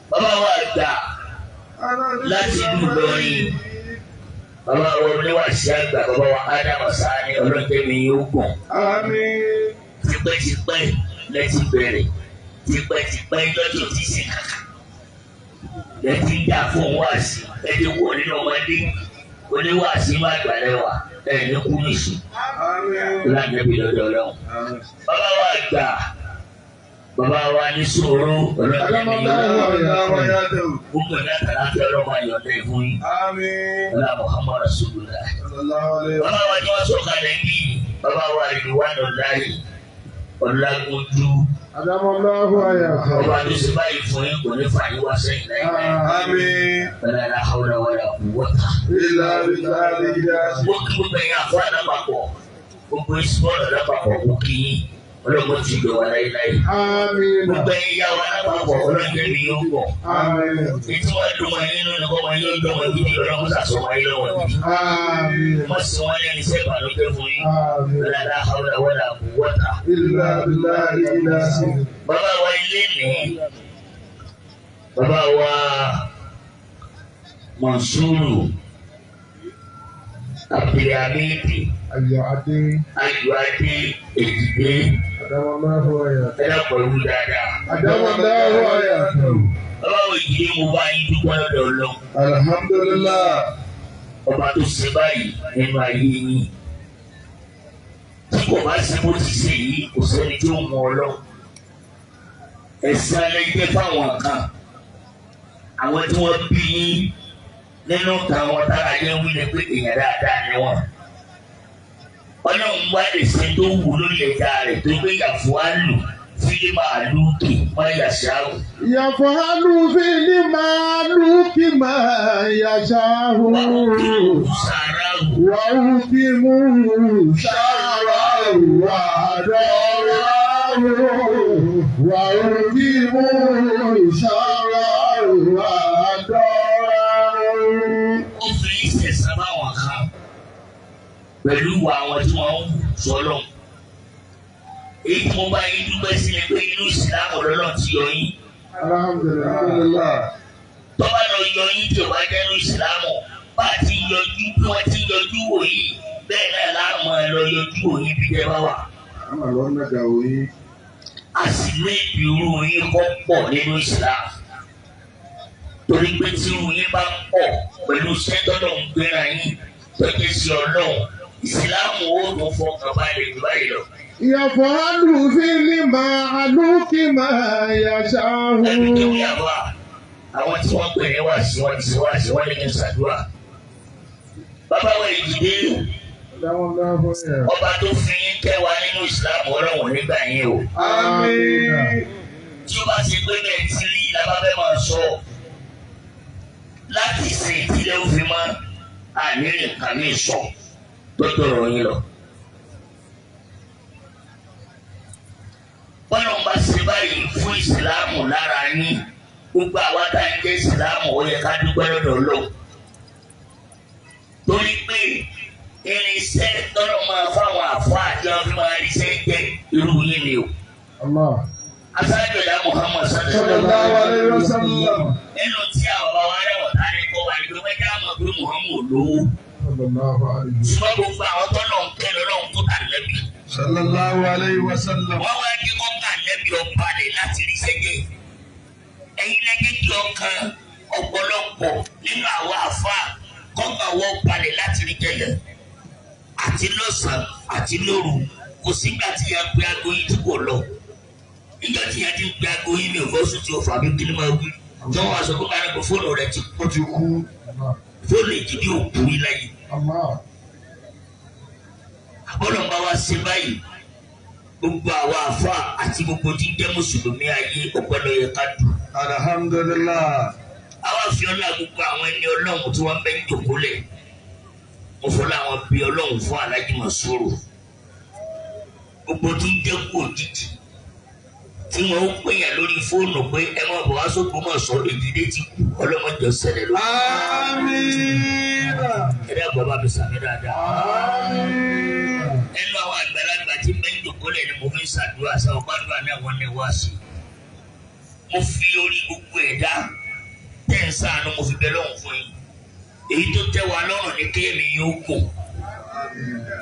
Bàbá wa gbà láti ìlú Ìlọrin. Bàbá wa oníwàásí àgbà, bàbá wa Ádámù Sàní ọlọ́jẹ́mi yóò gùn. Tipẹ́tipẹ́ lẹ́ti bẹ̀rẹ̀, tipẹ́tipẹ́ lọ́jọ́ tí sì kàkà. Lẹ́ti ń dà fún wáàsí, ẹni wò nínú ọmọdé, oníwàásí má gbàlẹ́wà, ẹni kú nìṣú. Láńdẹ́bí lọ́dọ̀ Ọlọ́run. Bàbá wa gbà. Bàbá wa ní sòrò ọlọ́jẹ́mi yóò gùn. Gbogbo ẹ̀dá tàlá fi ọlọ́mọ ayọ̀dẹ́ fún yín. Ọlá Muhammad Rasulullah. Bàbá wa ni wọ́n sọ̀kalẹ̀ bí bàbá wa ìlú wa nọ láàyè. Ọlágúnjú. Ọba tó ṣe báyìí fún yín kò ní fà yín wá sẹ́yìn láìpẹ́. Bẹ́ẹ̀ ni àwọn ọ̀rọ̀ wọ́ta. Wọ́n kí gbogbo ẹ̀yìn àfọ́ àdàpapọ̀. Gbogbo ìsúmọ́lù àdàpapọ̀ kò kí yín. Ọlọ́gbọ́n ti gbé wa láíláí. Gbogbo ẹ̀yin yá wa lápapọ̀ ọlọ́jẹ́mi yóò pọ̀. Ètò wọn dùn wọn nínú ẹ̀kọ́ wọn yóò dùn wọn gidi ọlọ́run sàṣọ wọn yóò wọ̀ gidi. Wọ́n sì wọ́n lẹ́ni iṣẹ́ ìbànújẹ́ fún yín. Lọ́la àwọn àwọn àbúwọ́ta. Bàbá wa ilé ní. Bàbá wa Mọ̀nsúrù. Abdulhamidi. Ayọ̀adé Èjìdé. Ẹ̀dá pẹ̀lú dáadáa. Bàbá wo ìdílé mo bá yín dúpọ́ lọ́dọ̀ Ọlọ́run. Alhamdulillah. Ọba tó ṣe báyìí nínú ayé yín. Tí kò bá sí bó ti ṣe yìí, kò sẹ́ni tí ó mú Ọlọ́run. Ẹ̀sìn alẹ́ jẹ́ fáwọn kan. Àwọn tí wọ́n bí yín nínú táwọn tára yẹn wí ni pé èèyàn dáadáa ni wọ́n. Ọlọ́run wá lè ṣe tó wù lórí ẹ̀dá rẹ̀ tó gbé yàfọ́ á lù fílí màálù kì máa yàṣá o. Yàfọ́ á lù fílí màálù kì máa yàṣá o. Wà ó kí mú sára o. Wà á dọ́ra o. Wà ó kí mú sára o. Wà á dọ́ra o. Ó fi ìṣẹ̀ṣẹ̀ báwọn kan. Pẹ̀lú ìwà àwọn tí wọ́n ń sọ́lọ̀. Èyí tí mo bá yín dúpẹ́ sí ni pé inú ìsìlámù lọ́lọ́ ti yọ yín. Alhamdulillah. Tọ́ba lọ yọ yín tí ò bá jẹ́ inú ìsìlámù, bá a ti yọjú bí wọ́n ti yọjú wò yìí, bẹ́ẹ̀ náà láàmú ẹ lọ yọjú wò yín bí jẹ́ bá wà. Àmà lọ ń dàgbà wò yín. A sì lé irú yín kọ́ pọ̀ nínú ìsìlámù. Torí pé tí irú yín bá pọ̀ pẹ̀lú sẹ́ńtọ́dọ̀ ń gbéra yín pẹ̀lú sí Ọlọ́run. Ìsìlámù ó tún fọkàn balẹ̀ jù báyìí lọ. Yàfọ́ àlù fílí màálù kì máa yàṣá o. Ẹni tó wí àbá, àwọn tí wọ́n pè ní wàásù wọn ti wàásù wọn lè ní ṣàdúrà. Bàbá wa Èjìdé, ọba tó fi yín kẹwàá nínú ìsìlámù Ọlọ́run nígbà yín o. Àmín. Tí ó bá ti gbé bẹ́ẹ̀ tí rí lábábẹ́ máa sọ láti ṣe ìdílé òfin mọ́ àníyàn nǹkan ní ìsọ tó tọrọ yín lọ. Bọ́lá ń bá ṣe báyìí fún ìsìlámù lára yín, gbogbo àwa tá à ń jẹ́ ìsìlámù ó yẹ ká dúpẹ́ lọ́dọ̀ Ọlọ́run. Torí pé irinṣẹ́ tọ́lọ̀ máa fáwọn àfọ́ àjọ fi máa ríṣẹ́ jẹ́ irú yín ni o. Aṣáájú ìyá Muhammad Sallallahu alaihi wasallam. Nínú tí àwọn bàbá wa rẹwọ̀n tá ní kọ́ wa ní pé wọ́n já mọ̀ pé Muhammad olówó. Ṣùgbọ́n gbogbo àwọn tọ́lọ̀ ń kẹ́ lọ́lọ́run tó tà lẹ́bi. Sallallahu alaihi wasallam. Wọ́n wá kí wọ́n kà lẹ́bi ọba rẹ̀ láti rí sẹ́jẹ́. Ẹ̀yin lẹ́gẹ́ kí ọkàn ọ̀pọ̀lọpọ̀ nínú àwọn àfáà kọ́ńtà wọ́n balẹ̀ láti rí jẹ́lẹ̀. Àti lọ́sàn-án àti lóru kò sígbà tí yẹn pe aago yìí tí kò lọ. Nígbà tí yẹn ti ń pe aago yìí ní ọ̀fọ́ sùn tí o fà mí kí ni máa wí. Jọ̀wọ́ aṣọ kó máa ń gbọ́ fóònù rẹ̀ ti kú. Fóònù Èjìdé òkú rí láyé. àbọ̀dọ̀ bá wa ṣe báyìí gbogbo àwa àfa àti gbogbo tí jẹ́ mùsùlùmí ayé ọ̀pẹ̀lẹ̀ yẹ ká dùn. Alhamdulillah. àwa fi ọlá gbogbo àwọn ẹni ọlọ́run tí wọ́n bẹ́ ń jòkólẹ̀ mo fọlá àwọn bí ọlọ́run fún Alhaji Masuru gbogbo tí ń jẹ́ kú òjijì tí wọ́n ń pèyàn lórí fóònù pé ẹ máa bọ̀ wá s'Ògbómọ̀ṣọ́ èdìdé ti kú ọlọ́mọdé ọ̀sẹ̀lẹ̀ lórí. Àmín. ẹ dàgbà bá mi sàmì dáadáa. ẹnu àwọn àgbàlagbà tí bẹ́ ń jòkólẹ̀ ni mo fi ń ṣàdúrà sáwọn gbàdúrà náà wọ́n ní wá sí. mo fi orí gbogbo ẹ̀dá tẹ̀ ń ṣàánú mo fi bẹ lọ́hùn fún yín. èyí tó tẹ́ wa lọ́rùn ní kéèmí yóò kù.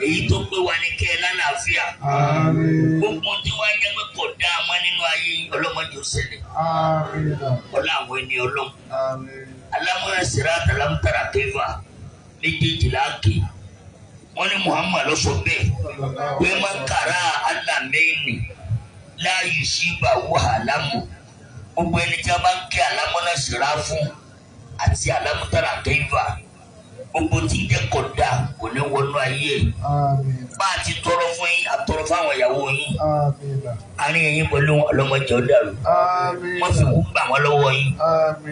èyí tó pé wa ní kẹ́ ẹ lálàáfíà. gbogbo tí wàá jẹ́ pé kò dá a mọ́ nínú ayé ọlọ́mọdé ọ̀sẹ̀lẹ̀. ọlá àwọn ẹni ọlọ́run. alámúra sirata alámútara kẹfà méjèèjì láàkè. wọ́n ní Muhammad lọ sọ bẹ́ẹ̀ pé má kàrá alámẹ́ni láàyè síbà wàhálà mọ̀. gbogbo ẹni tí a bá ń kí alámúra sira fún àti alámútara kẹfà gbogbo tí jẹ́ kódà kò ní wọnú ayé bá a ti tọrọ fún yín àtọrọ fáwọn ìyàwó yín àárín ẹ̀yin pẹ̀lú ọlọ́mọdé ọ̀dàrú wọ́n fi kú gbà wọ́n lọ́wọ́ yín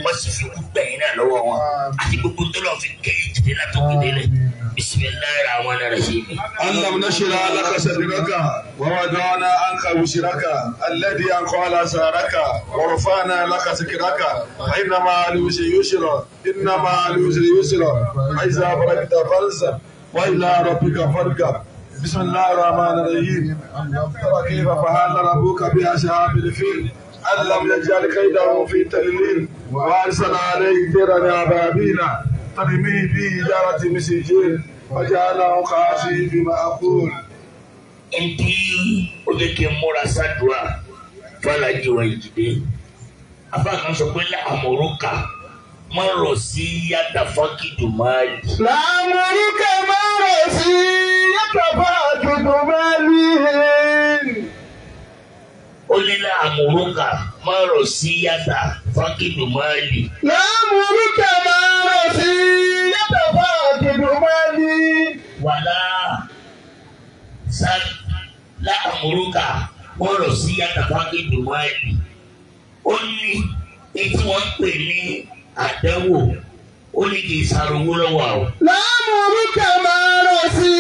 wọ́n sì fi kú gbà yín náà lọ́wọ́ wọn àti gbogbo tó lọ́ọ́ fi kẹ́ ìjìdí látòkè délẹ̀ bisimilayi rahman rahim. alam nashra laka sadraka wa wada'na anka wishraka alladhi anqala saraka wa rafa'na laka zikraka fa inna ma'al usri yusra inna ma'al usri yusra fa iza faragta fansab wa ila rabbika farghab. بسم الله الرحمن الرحيم. ترى كيف فعل ربك بأصحاب الفيل ألم يجعل كيدهم في تضليل وأرسل عليهم طيرا أبابيل ترمي بحجارة من سجيل وجعلهم كعصف مأكول. Ntí o lè ké múra sádùá fàlàjì wa ìjìdé. Afáàkàn sọ pé láàmúrúkà máa rọ̀ sí yàtà fákìdù máa lì. Láàmúrúkà máa rọ̀ sí yàtà fákìdù máa lì. Ó ní láàmúrúkà máa rọ̀ sí yàtà fákìdù máa lì. Láàmúrúkà máa rọ̀ sí yàtà fákìdù máa lì. Wàlá láàmúrúkà máa rọ̀ sí yàtà fákìdù máa lì. Ó ní etí wọ́n ń pè ní àdánwò ó ní kì í sarowó lọ́wọ́ o. Láàmúrúkà máa rọ̀ sí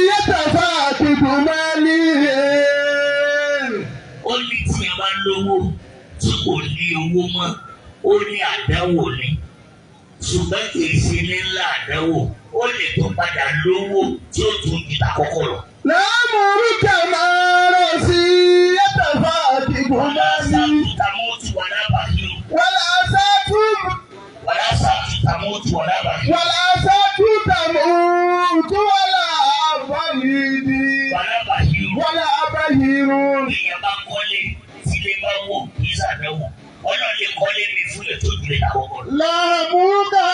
yàtà fákìdù máa lì. Ó ní tí a bá lówó tí kò ní owó mọ́ ó ní àdánwò ni ṣùgbọ́n kì í ṣe nílá àdánwò ó lè tó padà lówó tí ó tún jìnnà kọ́kọ́ lọ. Láàmúrúkà máa rọ̀ sí yàtà fákìdù máa lì. Wàlá sàtú tàmútù wàlá àbáyìí. Wàlá àbáyìí. Ìyẹn bá kọ́lé tílé bá wò kì í ṣàdánwò ọlọ́run lè kọ́lé mi fún ẹ̀ tó ju ẹ̀ àkọ́kọ́ lọ. Láàmúrúkà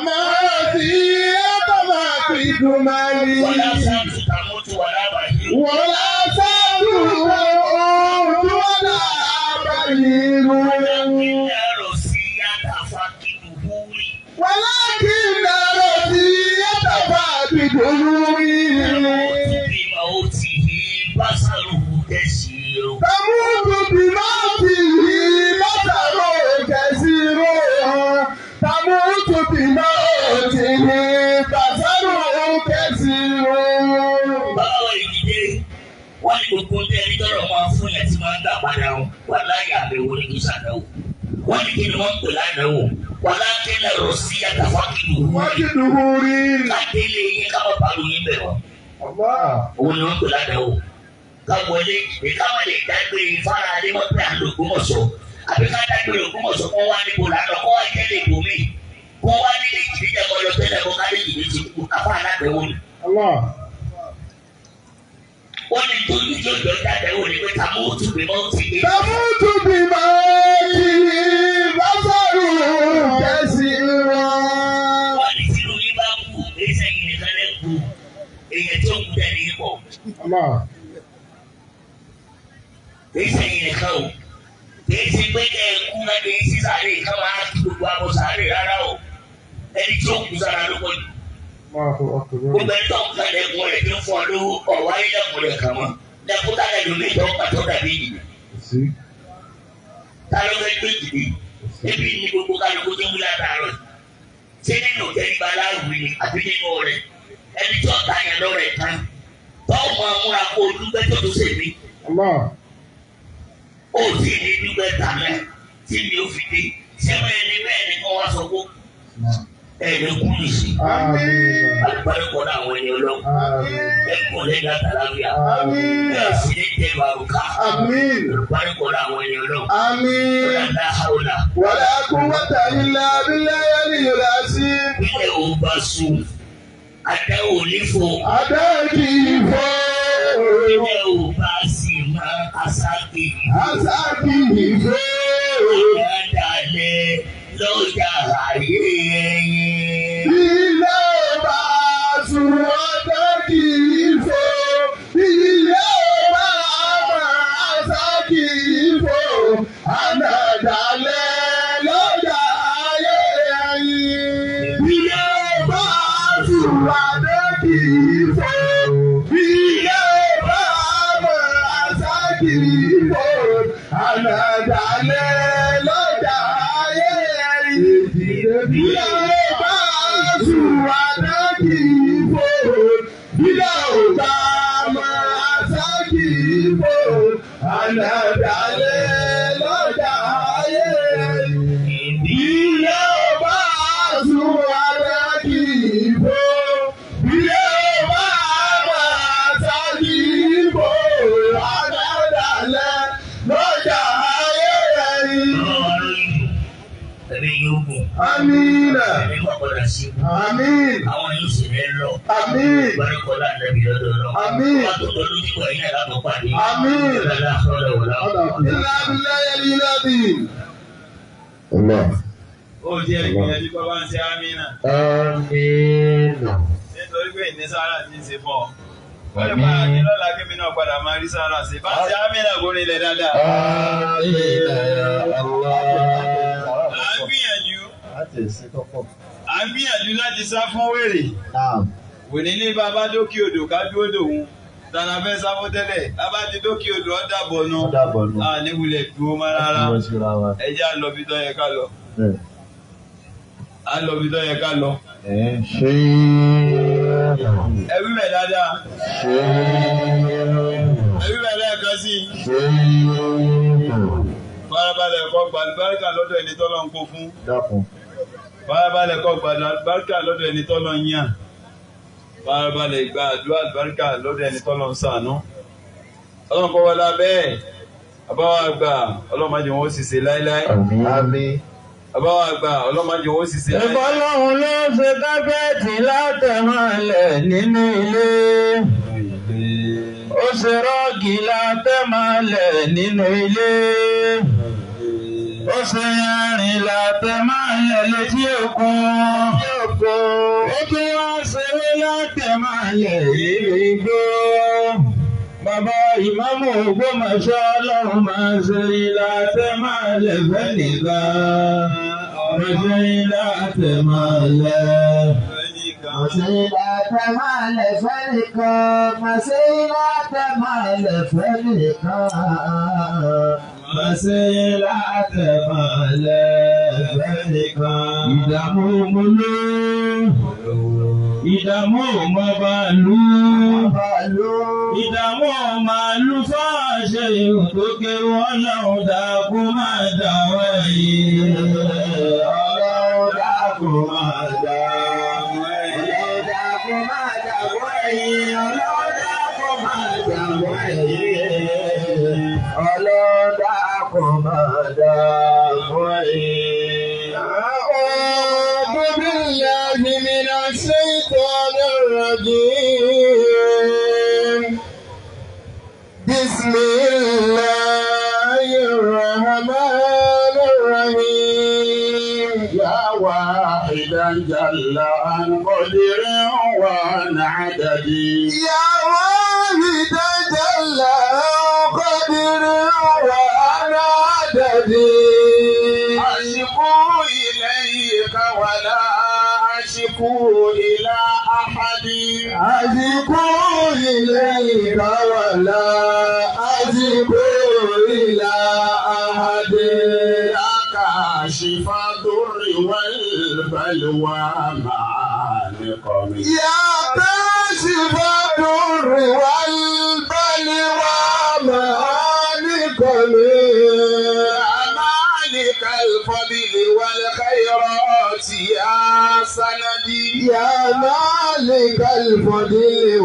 máa rọ̀ sí yàtà fákìdù máa lì. Wàlá sàtú tàmútù wàlá àbáyìí. Wàlá sàtú tàmútù wàlá àbáyìí. ولكن رضيت فاتدوري بموته بصره كثير تموت بموته بصره كثير تموت بموته بصره كثير. báwo ìdílé wọ́n ní gbogbo ní ẹni tọ́rọ̀ máa fún yẹn tí máa ń gbà padà wà láyé àbẹ̀wò ní kí sàdáwò wọ́n ní kí ni wọ́n ń pè ládàáwò. ولكن الروسية فاقدوري kàdélé yín káwọn pàlú yín bẹ̀ wọ́n. òun ni wọ́n pè ládàáwò. káwọlé ìkáwọn lè dágbére ìfárá lé wọ́n pè àlọ́ Ògbómọ̀ṣọ́ àbí ká dágbére Ògbómọ̀ṣọ́ kó wá níbo lánàá kó wá jẹ́ lè bomi kó wá nílé ìjìnlẹ̀ kọ́ lọ tẹ́lẹ̀ kó kálí ìjìnlẹ̀ ti kú àfa aládàáwò ni. wọ́n ní tó ní tó jọ dáadáa ní pé tàmútù bí mọ́ ti gbé. tàmútù bí mọ́ ti bàtàrù kẹsì rán. wọ́n ní tí lóyún bá kú èsì ẹ̀yìn nìkan lẹ́ kú èyàn tó kú tẹ̀ ní pọ̀. èsì ẹ̀yìn nìkan o èsì pé kẹ́ ẹ kú láti èyí sísàlẹ̀ ká máa kí gbogbo àbọ̀ sàárè rárá o ẹni tó kú sára ló pọ̀ jù. gbogbo ẹni tó ń kalẹ̀ ẹ̀kún rẹ̀ tó ń fún ọ lówó ọ̀wá ilẹ̀kùn rẹ̀ kàn mọ́ dẹ́kúta ẹlòmíì tó ń pàtó dàbí ìdìbò. ta ló fẹ́ gbé ìdìbò ebi ní gbogbo kálukú tó ń wúlò àtàrọ̀ ṣé nínú ìtẹ́ríba aláwùí ni àbí nínú rẹ̀ ẹni tó ta yẹn lọ́rẹ̀ kan tó mọ amúra kó o dúpẹ́ tó tó ṣèlú. ó sì ní dúpẹ́ tààrẹ tí mi ò fi dé ṣé wọ́n ẹni bẹ́ẹ̀ ni wọ́n wá sọ pé ẹ̀mí kún ní sí. Alùpàdé kọ́ náà àwọn ènìyàn lọ. Ẹ̀kọ́ lẹ́yìn àtàlábíà. Ẹ̀sìn ní tẹ̀ bàrùkà. Alùpàdé kọ́ náà àwọn ènìyàn lọ. Wọ́n dá hàwùlà. Wala quwwata illa billahi al-aliyyil azim. Ilé ò bá sùn. Adé ò ní fò. Adé kì í fò. Ilé ò bá sì máa àṣà kì í fò. Àṣà kì í fò. Àdàlẹ̀ lọ́jà ayé ẹyin. Ilé bá sùn ọjọ́ kì í fò. Ilé bá máa sá kì í fò. Ànàdàlẹ̀ lọ́jà ayé ẹyin. Ilé bá sùn ọjọ́ kì í fò. Ilé bá máa sá kì í fò. Ànàdàlẹ̀ lọ́jà ayé ẹyin. Ilé bá sùn adé kì í fò. Ilé ò bá máa sá kì í fò. Ànàdàlẹ̀ lọ́jà ayé ẹyin. Ilé bá sùn adé kì í fò. Ilé bá máa sá kì í fò. Ànàdàlẹ̀ lọ́jà ayé ẹyin. Ẹ̀mí yóò gùn. Amina. Ẹ̀mí wà padà sí. Àmín. Àwọn yóò sì rẹ̀ lọ. Àmín. Ìbánikọ́lá lẹ́bi lọ́dọ̀ lọ. Àmín. Wọ́n tó lọ lójú ìwà yìí náà lábọ̀ pàdé. Àmín. Ìlànà àkọọ́lẹ̀ wò láwọn. Ilá billahi al-azim. Ó jẹ́ ìgbìyànjú bàbá ń ṣe Amina. Nítorí pé ìní sára ti ń ṣe fún ọ. Wọ́n lè máa ní lọ́la kí mi náà padà máa rí sára sí. Bá ń ṣe Amina kò rí ilẹ̀ dáadáa. À ń gbìyànjú. À ń gbìyànjú láti sá fún wèrè. Wèrè ní bàbá dókè odò ká dúró dòun. Tànà fẹ́ sá fún tẹ́lẹ̀. Bàbá ti dókè odò ọ́ dàbọ̀ nù. À ní wulẹ̀ dúró mọ́ rárá. Ẹ jẹ́ à lọ bí tọ́ yẹ ká lọ. À lọ bí tọ́ yẹ ká lọ. Ẹ wí bẹ̀ dáadáa. Ẹ wí bẹ̀ lẹ́ẹ̀kan sí. Farabalẹ̀ kó gba àlùbáríkà lọ́dọ̀ ẹni tọ́lọ́ ń kó fún. Farabalẹ̀ kó gba àlùbáríkà lọ́dọ̀ ẹni tọ́lọ́ ń yàn. Farabalẹ̀ gba àdúrà àlùbáríkà lọ́dọ̀ ẹni tọ́lọ́ ń ṣàánú. Ọlọ́run kọ́ wọlé abẹ́ àbáwá àgbà ọlọ́run má jẹ́ wọn ó sì ṣe láéláé. Àmín. Àbáwá àgbà ọlọ́run má jẹ́ wọn ó sì ṣe láéláé. Ìbọ́lọ́hun ló ṣe kápẹ́ẹ̀tì látẹ̀mọ́lẹ̀ nínú ilé. Ó ṣe rọ́ọ̀gì látẹ̀mọ́lẹ̀ nínú ilé. Ó ṣe yanrìn látẹ̀mọ́lẹ̀ létí òkun. Ó tún wá ṣeré látẹ̀mọ́lẹ̀ nínú igbó. Bàbá ìmáàmù Ògbómọ̀ṣọ́ ọlọ́run máa ṣe látẹ̀mọ́lẹ̀ fẹ́ nìkan. Masila temale, masila temale felikan, masila temale felikan, masila temale felikan. Ìdààmú múlò, ìdààmú mọ̀bàlú, ìdààmú màlú fáṣẹ tó kéwọ́ ọlọ́run dàkú máa dàwọ̀ yìí. أعوذ بالله من الشيطان الرجيم. بسم الله الرحمن الرحيم. يا واحدا جل عن قدر وعن عدد. يا واحدا جل عن قدر وعن عدد. أشكو إليك ولا أشكو إلى أحد. أذكر إليك ولا أذكر إلى أحد كاشف الضر والبلوى مع نقم يا كاشف الضر والبلوى مع نقم مالك الفضل والخيرات يا سندي يا مالك الفضل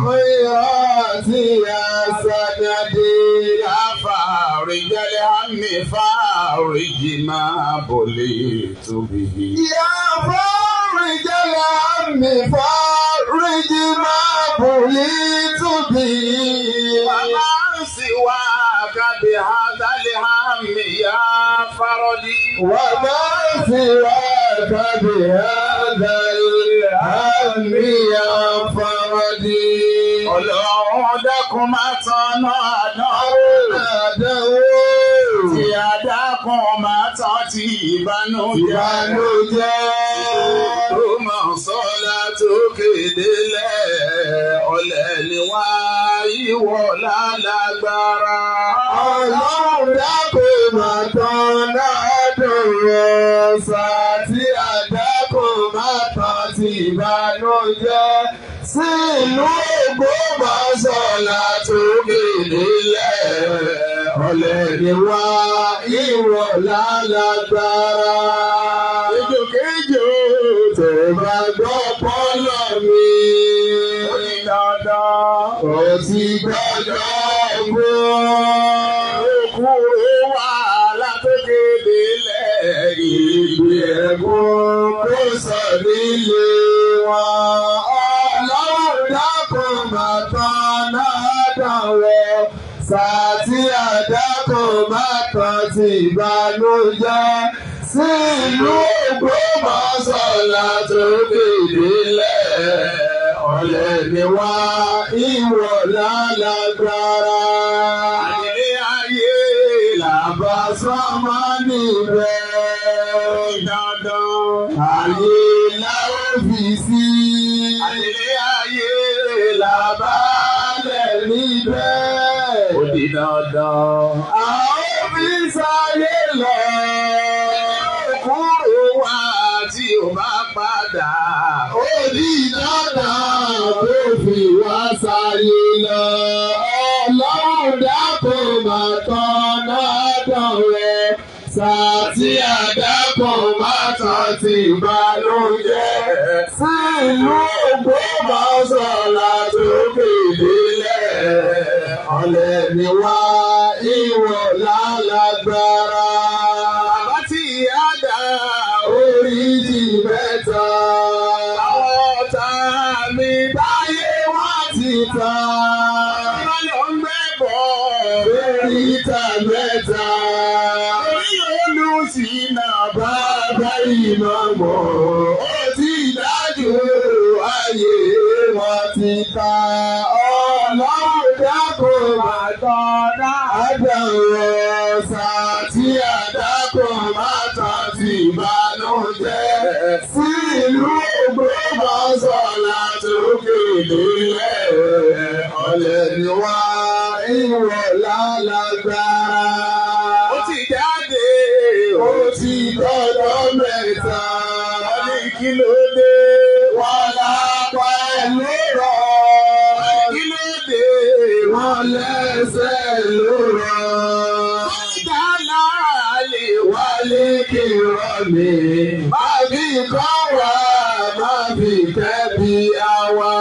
والخيرات يا سندي يا فارج الهم فارج ما بليت به يا فارج الهم فارج ما بليت به وما سواك بهذا الهم يا فردي وما سواك بهذا الهم يا فردي Ọlọ́run dákun máa tanná àdánwò tí àdákun máa tán tí ìbànújẹ́ tó máa sọ́lá tó kéde lẹ̀ ọ̀lẹ ni wá ìwọ lálágbára. Ọlọ́run dákun máa tanná àdánwò tí àdákun máa tán tí ìbànújẹ́ sí ìlú Ògbómọ̀ṣọ́ tó kéde lẹ̀ ọ̀lẹ ni wá ìwọ lálágbára. Ìjòkèjò tó bá gbọ́ pọ́lọ̀ mi. Ó ní dandan. Ó ti gbọ́dọ̀ gbọ́. Òkúrò wàhálà tó kéde lẹ̀ ìgbé ẹ̀gbọ́n kó sọ nílé wọn. Ọlọ́run dákun máa tanná àdánwò sàtì àdákùn máa tán ti ìbànújẹ́ sí ìlú Ògbómọ̀ṣọ́ tó kéde lẹ̀ ọ̀lẹ ni wá ìwọ lálágbára. Àdìrí ayé làbá sọ́mọ́ níbẹ̀ dandan. Ayé láwọn fi sí. Àdìrí ayé làbá lẹ̀ níbẹ̀. Ó di dandan. Àwọn fi sáyé lọ. Kúrò wá tí ó bá padà. Ó di dandan tó fi wá sáyé lọ. Ọlọ́run dákun máa tanná àdánwò sàtì àdákùn máa tán ti ìbànújẹ́ sí ìlú Ògbómọ̀ṣọ́ tó kéde lẹ̀ ọ̀lẹ ni wá ìwọ lálágbára. Bàbá tí ìyá dá oríjì mẹ́ta. Àwọn ọ̀tá mi báyé wá ti ta. Wọ́n lọ ń gbẹ́bọ̀ oríta mẹ́ta. Orí olùsìnà bàbá ìmọ̀mọ́. Ó ti dájú ayé wọn ti ta. Ọlọ́run dákun máa tanná àdánwò sàtì àdákùn máa tán ti ìbànújẹ́ sí ìlú Ògbómọ̀ṣọ́ tó kéde lẹ̀ ọ̀lẹ ni wá ìwọ lálágbára. Ó ti jáde ó ti dọ́dọ̀ mẹ́ta. Wọ́n ní kí ló dé? Wọ́n lápá ló rọ̀. Kí ló dé? Wọ́n lẹ́sẹ̀ ló rọ̀. Ìjà náà lè wálé kí rọ̀ mí. Má fi kọ́ wá, má fi kẹ́bi àwa.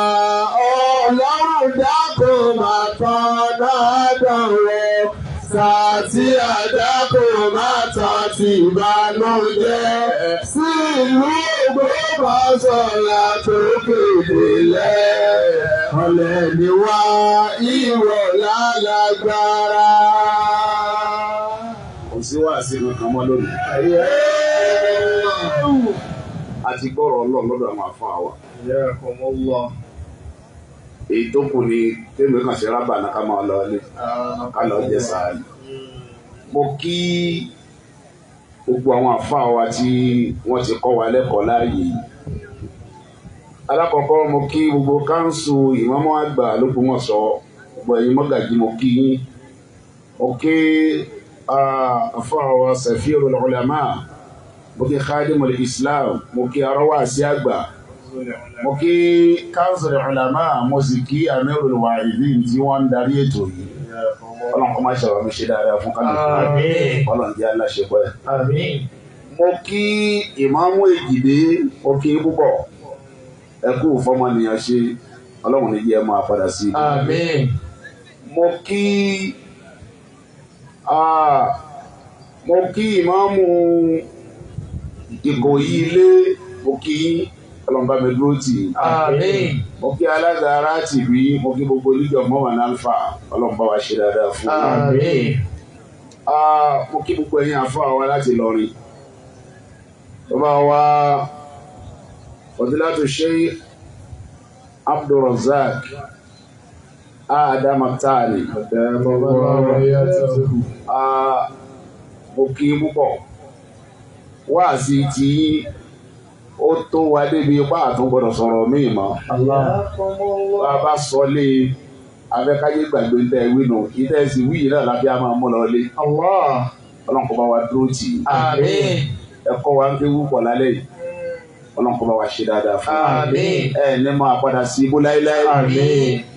Ọlọ́run dákun máa tanná àdánwò sàtì àdákùn máa tán ti ìbànújẹ́ sí ìlú Ògbómọ̀ṣọ́ tó kéde lẹ̀ ọ̀lẹ ni wá ìwọ lálágbára. Kò sí wàásù kankan mọ́ lónìí. A ti gbọ́rọ̀ Ọlọ́run lọ́dọ̀ àwọn àfáà wa. Èyí tó kù ni tèmi kàn ṣe rábà náà ká máa lọ ilé ká lọ jẹ sàárì. Mo kí gbogbo àwọn àfáà wa tí wọ́n ti kọ́ wa lẹ́kọ̀ọ́ láàyè yìí. alákọ̀ọ́kọ́ mo kí gbogbo káńsù ìmáàmù àgbà l'Ógbómọ̀ṣọ́ gbogbo ẹ̀yin mọ́gàjí mo kí yín mo kí àfọwọ́ Safirul Ulama mo kí Khadimul Islam mo kí arọ́wàsí àgbà mo kí Council Ulama mo sì kí Amirul Wa'idin tí wọ́n ń darí ètò yìí ọlọ́run kọ́ máa ṣe àwọn ṣe dáadáa fún kálukú ọlọ́run jẹ́ aláṣẹ pẹ́. mo kí ìmáàmù Èjìdé mo kí púpọ̀ ẹ kú fọmọnìyàn ṣe ọlọ́run ní jẹ́ máa padà sí i. mo kí ìmáàmù Ìkòyí ilé mo kí ọlọ́mbà mi dúró tì í. mo kí alága ara tì bí mo kí gbogbo oníjọ mọ́wàá náà fà ọlọ́mbà wa ṣe dáadáa fún mi. mo kí gbogbo ẹ̀yin àfáà wa láti Ìlọrin. tó bá wá Fadilatu Sheikh Abdulrazak Adamatani mo kí púpọ̀ wá sí tí ó tó wá débi ipá àtún gbọdọ̀ sọ̀rọ̀ míì mọ́. bàbá sọ lé afẹ́káyé gbàgbé ń tẹ́ wí nù ìtẹ́sí wíyì náà lábẹ́ a máa mú lọ lé. ọlọ́run kó bá wa dúró tì í. ẹ̀kọ́ wa ń ké wúpọ̀ lálẹ́ yìí ọlọ́run kó bá wa ṣe dáadáa fún wa. ní máa padà sí ibú láéláé.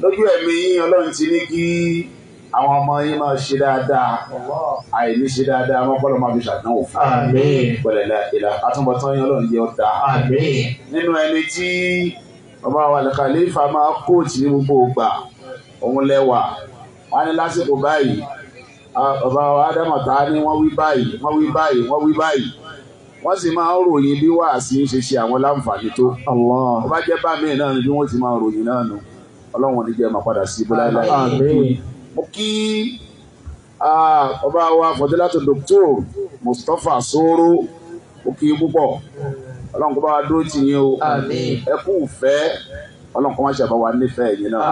lójú ẹ̀mí yín ọlọ́run ti ní kí àwọn ọmọ yín máa ṣe dáadáa àìní ṣe dáadáa wọn kọ́ ló máa fi ṣàdánwò fún pẹ̀lẹ́lẹ́ ìlà àtúbọ̀tán yín ọlọ́run jẹ́ ọ̀dà. nínú ẹni tí bàbá wa Khalifa máa kóòtù ní gbogbo ìgbà òun lẹ́wà wọn ní lásìkò báyìí bàbá wa Ádámọ̀tá ní wọ́n wí báyìí wọ́n sì máa ń ròyìn bí wàásì ń ṣe àwọn láǹfààní tó. ó bá jẹ́ bá mi náà ni bí wọ́n ti máa ròyìn náà nù ọlọ́run ò ní jẹ́ máa padà sí ibú láéláé. mo kí ọba wa Fadilatu Dr. Mustapha Soro mo kí púpọ̀ ọlọ́run kó bá wa dúró tì yín o ẹ kú ìfẹ́ ọlọ́run kó má ṣe bá wa nífẹ̀ẹ́ yín náà.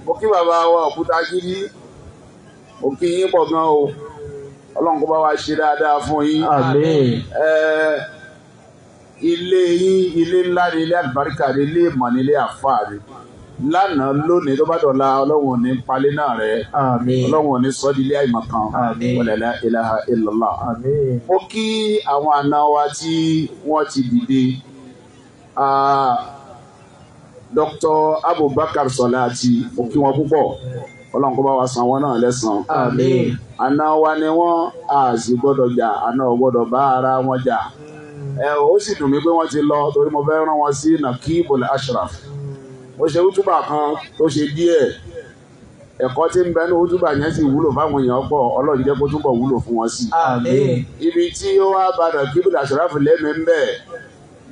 mo kí bàbá wa Òkútagídí mo kí yín pọ̀ gan o ọlọ́run kó bá wa ṣe dáadáa fún yín. ilé yín ilé ńlá ni ilé àlùbáríkà ni ilé ìmọ̀ ni ilé àfáà ni lánàá lónìí tó bá dọ̀la ọlọ́run ò ní palẹ̀ náà rẹ̀ ọlọ́run ò ní sọ́ di ilé àìmọ̀ kan wala la ilaha illallah. mo kí àwọn àna wa tí wọ́n ti dìde Dr. Abubakar Salati mo kí wọn púpọ̀ ọlọ́run kó bá wa san wọn náà lẹ́san. àna wa ni wọ́n a sì gbọ́dọ̀ jà àna ò gbọ́dọ̀ bá ara wọn jà. ó sì dùn mí pé wọ́n ti lọ torí mo fẹ́ rán wọn sí Nakibul Ashraf. mo ṣe útúbà kan tó ṣe díẹ̀ ẹ̀kọ́ tí ń bẹ ní útúbà yẹn sì wúlò fáwọn èèyàn pọ̀ ọlọ́run jẹ́ kó túbọ̀ wúlò fún wọn sí. ibi tí ó wá bá Nakibul Ashraf lẹ́mìí ń bẹ̀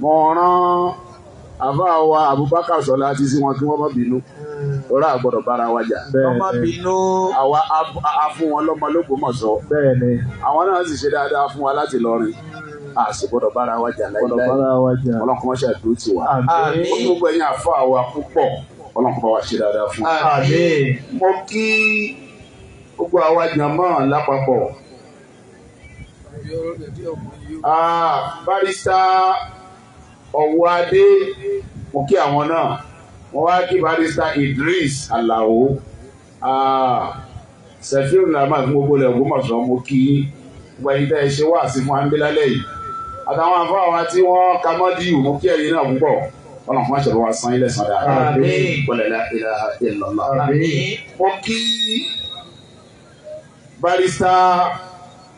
mo rán àfáà wa Abubakar Salati sí wọn kí wọ́n má bínú lọ́rọ̀ àgbọ̀dọ̀ bára wa jà. ọmọ bínú. àwa a fún wọn lọ́mọ l'Ógbómọ̀ṣọ́. àwọn náà sì ṣe dáadáa fún wa láti Ìlọrin. a sì gbọ́dọ̀ bára wa jà láíláí. ọlọ́run kó má ṣe àdúró tì wá. ó ní gbogbo ẹ̀yin àfáà wa púpọ̀ ọlọ́run kó bá wa ṣe dáadáa fún wa. mo kí gbogbo àwa jàmáà lápapọ̀. Barrister Ọ̀wọ́adé mo kí àwọn náà wọ́n wá kí Barrister Idris Alao Safirul Ulama fún gbogbo ilẹ̀ Ògbómọ̀ṣọ́ mo kí gbẹ̀yìn tẹ́ ẹ ṣe wá sí fún ambélálẹ̀ yìí àtàwọn àfáà wa tí wọ́n ka mọ́díù mo kí ẹ̀yin náà púpọ̀ wọn náà fún àṣẹ wa san ilẹ̀ san dáadáa wala la ilaha illallah. mo kí Barrister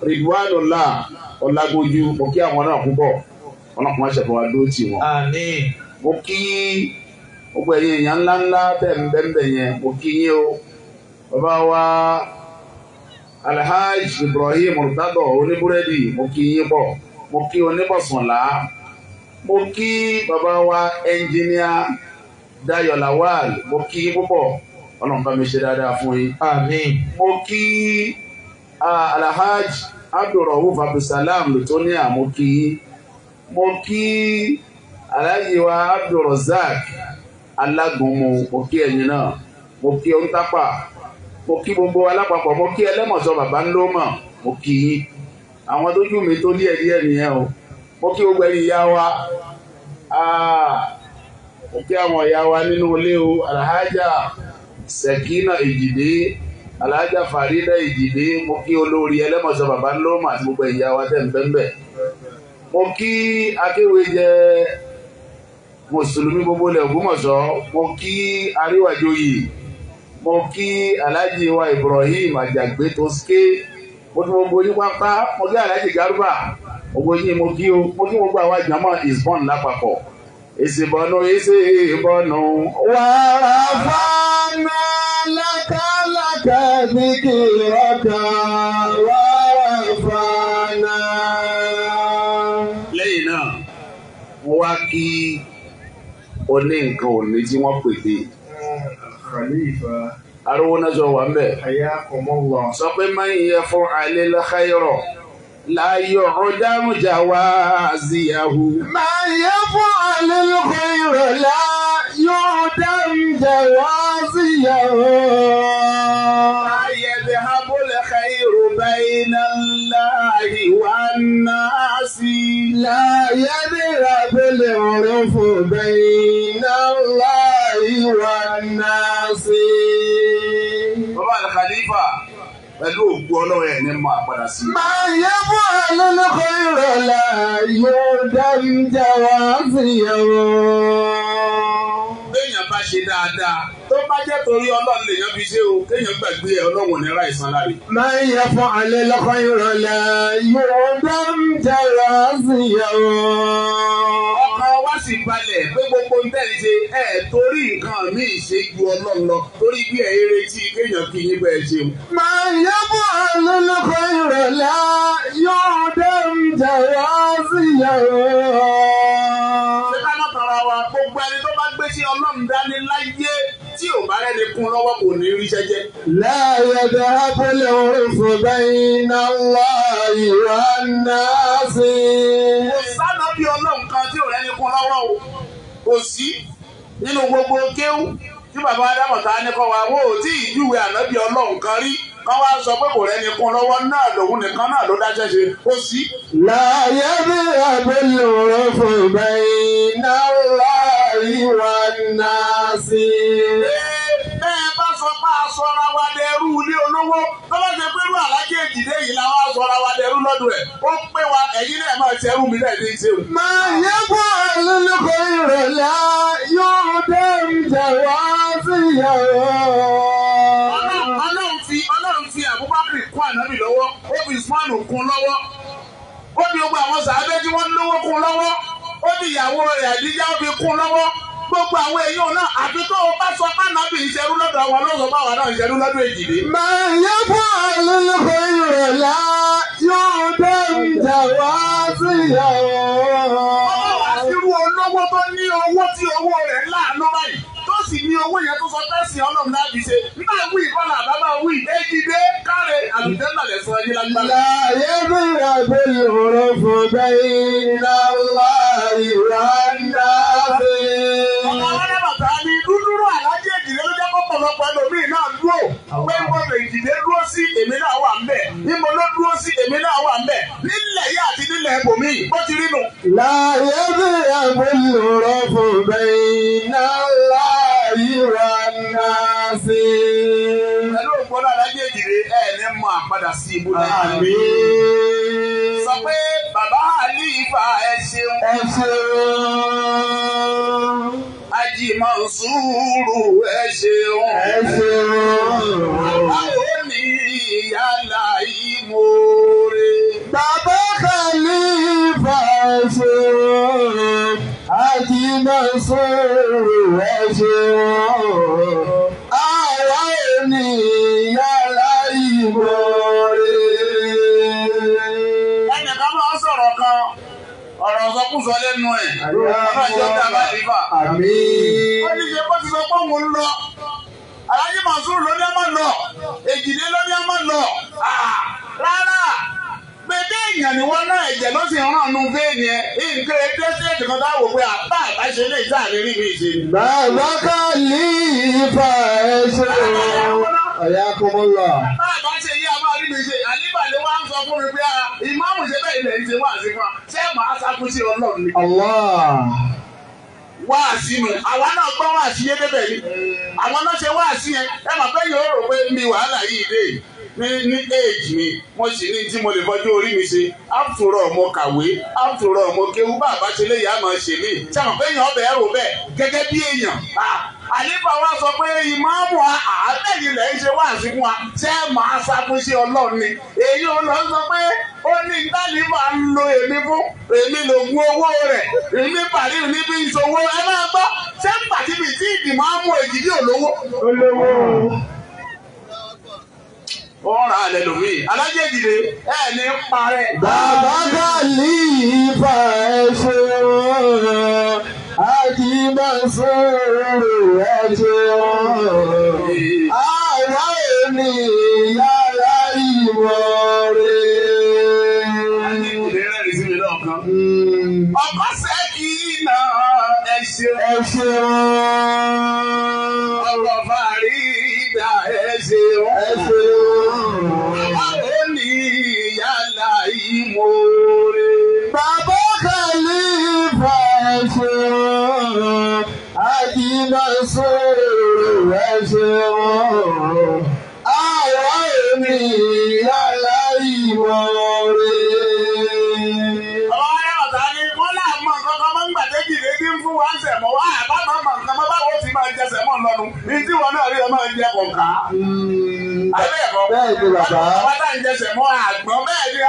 Ridwanullah Ọlágójú mo kí àwọn náà púpọ̀ wọn náà fún àṣẹ wa dúró tì wọ́n. mo kí gbogbo ẹ̀yin èèyàn ńláńlá tẹ̀ ń bẹ́ẹ̀ yẹn mo kí yín o bàbá wa Alhaji Ibrahim Murtado oníbúrẹ́dì mo kí yín pọ̀ mo kí oníbọ̀sùnlá mo kí bàbá wa ẹnjìníà Dayo Lawal mo kí yín púpọ̀ ọlọ́run bá mi ṣe dáadáa fún yín. mo kí Alhaji Abdulrahuf Abdulsalam Lutonia mo kí yín mo kí Alhaji wa Abdulrazak Alágúnmu mo kí ẹ̀yin náà mo kí Onítàpá mo kí gbogbo alápapọ̀ mo kí Ẹlẹ́mọ̀ṣọ́ bàbá ńlọ́mọ̀ mo kí yín àwọn tójú mi tó díẹ̀ nìyẹn o mo kí gbogbo ẹ̀yin ìyá wa Mo kí àwọn ìyá wa nínú ilé o, Alhaja Sekina Èjìdé, Alhaja Farida Èjìdé, mo kí olórí ẹlẹ́mọ̀sán bàbá ńlọ́mà àti gbogbo ìyá wa tẹ̀ ń bẹ́ńbẹ́. Mo kí akéwèjẹ mùsùlùmí gbogbo ilẹ̀ Ògbómọ̀ṣọ́, mo kí Aríwájòyè, mo kí Alhaji wa Ibrahim Àjàgbé Toské, mo tún gbogbo yín pápá, mo kí Alhaji Garba, gbogbo yín mo kí o, mo kí gbogbo àwa jàmọ́ Isbon lápapọ̀. Ìsìnbọnú ìsìnbọnú. Wàrà fáná lákàlákà zikiraka wàrà fáná. Lẹ́yìn náà, mo wá kí oní nǹkan òní tí wọ́n pèdè. Khalifa. Arówó náà sọ wà ń bẹ̀. Hayyakumullah. Sọ pé man yaf'alil khayra la yu'dam jawaziyahu. Man yaf'alil khayra la yu'dam jawaziyahu. La yadhhabul khayru bayna Allahi wan nasi. La yadhhabul 'urfu bayna Allahi wan nasi. Bàbá Al-Khalifa pẹ̀lú ògbó ọlọ́run ẹ̀ ní máa padà sí. Man yaf'alil khayra la yu'dam jawaziyahu. Béèyàn bá ṣe dáadáa, tó bá jẹ́ torí ọlọ́run lèèyàn fi ṣe o, kéèyàn gbàgbé ẹ̀ ọlọ́run ní ráìsàn láre. Man yaf'alil khayra la yu'dam jawaziyahu. Ọkàn wa sì balẹ̀ pé gbogbo ń tẹ̀lé ṣe ẹ̀ torí nǹkan míì ṣe ju ọlọ́run lọ torí bí ẹ̀ retí kéèyàn kí yín bẹ́ẹ̀ ṣe. Man yaf'alil khayra la yu'dam jawaziyahu. Ṣé ká má tara wa gbogbo ẹni tó bá gbé sí ọlọ́run dání láyé tí ò bá rẹ́ni kún lọ́wọ́ kò ní ríṣẹ́ jẹ́. La yadhhabul 'urfu bayna Allahi wan nasi. Kò sáná bí ọlọ́run kan tí ò rẹ́ni kún lọ́wọ́ o. Kò sí nínú gbogbo kéwú tí bàbá Adámọ̀tá ní kọ́ wa wò tí ìjúwe ànábì ọlọ́run kan rí kán wá sọ pé kò rẹ́ni kún lọ́wọ́ náà lòun nìkan náà ló dáṣẹ́ ṣe. Kò sí. La yadhhabul 'urfu bayna Allahi wan nasi. Bẹ́ẹ̀ bá sọ pé aṣọra wa dẹrú ilé olówó tó bá ṣe pé irú Alájẹ Èjìdé yìí làwọn aṣọra wa dẹrú lọ́dún ẹ̀ ó pé wa ẹ̀yin náà máa ṣẹrú mi náà ní ṣe o. Man yaf'alil khayra la yu'dam jawaziyahu. Ọlọ́run fi Abubakar kún ànábì lọ́wọ́ ó fi Usman kún lọ́wọ́ ó fi gbogbo àwọn sàábẹ́ tí wọ́n lówó kún lọ́wọ́ ó fi ìyàwó rẹ̀ Àdíjà ó fi kún lọ́wọ́ gbogbo àwọn èèyàn náà àfi tó o bá sọ pánábì ìṣerú lọ́dọ̀ àwọn lọ́sọ̀ báwa náà ìṣerú lọ́dọ̀ Èjìdé. Man yaf'alil khayra la yu'dam jawaziyahu. Ọlọ́wà sírú olówó tó ní owó tí owó rẹ̀ láàánú báyìí tó sì ní owó yẹn tó sọ fẹ́sì ọlọ́run náà fi ṣe nígbà wí ìkọlà bàbá wí Èjìdé káre àlùjẹ́nà lẹ́sọ̀ ẹni lágbára. La yadhhabul 'urfu bayna Allahi wan nasi. Ọmọ Adámọ̀tá ní dúdúrú Alájẹ Èjìdé ló jẹ́ kọ́pọ̀lọpọ̀ ẹlòmíì náà dúró pé gbọ́dọ̀ Èjìdé dúró sí èmi náà wà ńbẹ̀ níbo ló dúró sí èmi náà wà ńbẹ̀ nílẹ̀ yìí àti nílẹ̀ ibòmíì bó ti rí nù. La yadhhabul 'urfu bayna Allahi wan nasi. Pẹ̀lú ògbọ́dọ̀ Alájẹ Èjìdé ẹ̀ ní mọ àpadà sí ibú náà. Àmín. Sọ pé bàbá Àlífà ẹ ṣeun. Ẹ ṣeun. Ájì Mọ̀nsúrù ẹ ṣeun. Ẹ ṣeun. Báwo ni ìyálà ìmoore? Bàbá Khalifa ẹ ṣeun. Ájì Mọ̀nsúrù ẹ ṣeun. Àwa ènìyàn láìmoore. Ẹnìkan máa ń sọ̀rọ̀ kan, ọ̀rọ̀ sọkúsọ lẹ́nu ẹ̀. Ọlọ́run jẹ́ bàbá Àlífà. Àmín. Ó ní ṣe bó ti sọ pé òun ń lọ. Alájì Mọ̀nsúrù ló ní ẹ má lọ. Èjìdé ló ní ẹ má lọ. Rárá. Gbèdé èèyàn ni wọ́n náà ẹ̀jẹ̀ ló sì rán ọ̀nù véènì ẹ̀. Nǹkan ètò ẹ̀sìn kan tá a wò pé àbá àbáṣe lè já àrírí mi ṣe. Bàbá Khalifa ẹ ṣeun. Hayyakumullah. Bá àbáṣe yí a máa rí mi ṣe. Àlífà ni wọ́n á sọ fún mi pé ìmáàmù ṣe bẹ́ẹ̀ ilẹ̀ ìṣe wà sí fún wa. Ṣé màá sákú sí Ọlọ́run ni? Allah. wáàsí nu àwa náà gbọ́ wáàsí yé débẹ̀ ni àwọn náà ṣe wáàsí yẹn ẹ mà pé yóò rò pé mi wàhálà yìí dé ní éèjì mi mo sì ní tí mo lè fọjú orí mi ṣe àtúrọ̀ ọmọ kàwé àtúrọ̀ ọmọ kéwú bàbá ṣe lè yá máa ṣe mí ṣe mà pé èèyàn ọbẹ̀ ẹ̀rọ bẹ́ẹ̀ gẹ́gẹ́ bí èèyàn àlefa wa sọ pé ìmáàmù àtẹ̀yìn lẹ̀ ń ṣe wáàsí fún wa ṣé màá sáfún sí ọlọ́run ni èyí ò lọ sọ pé ó ní tálíbà ń lo èmi fún èmi lògùn owó rẹ̀ èmi pàdé níbi ìṣòwò ẹ máa gbọ́ ṣé pàtìbì tí ìdìmáàmù èjìdí olówó. Ó ra àlẹ́ lòmí alájẹ́ ìdílé ẹ̀ ní parẹ́. Bàbá Khalifa ẹ ṣeun. Ajímọ̀sọ̀rọ̀ ẹ ṣeun. Àwa ènìyàn ìmọ̀ rẹ̀. Ọkọ sẹ́kì náà ẹ ṣeun. Ẹ ṣeun. Ọkọ Fàrídà ẹ ṣeun. Ẹ ṣeun. Àwa ènìyàn ìmọ̀ rẹ̀. Bàbá Khalifa ẹ ṣeun. Ajímọ̀sọ̀rọ̀ ẹ ṣeun. Àwa ènìyàn ìmọ̀ rẹ̀. Ìdí wọn náà rí ẹ máa jẹ kọ̀ọ̀ká. Bẹ́ẹ̀ ni bàbá. Àwọn tá ń jẹsẹ̀ mọ́ àgbọ̀n bẹ́ẹ̀ ni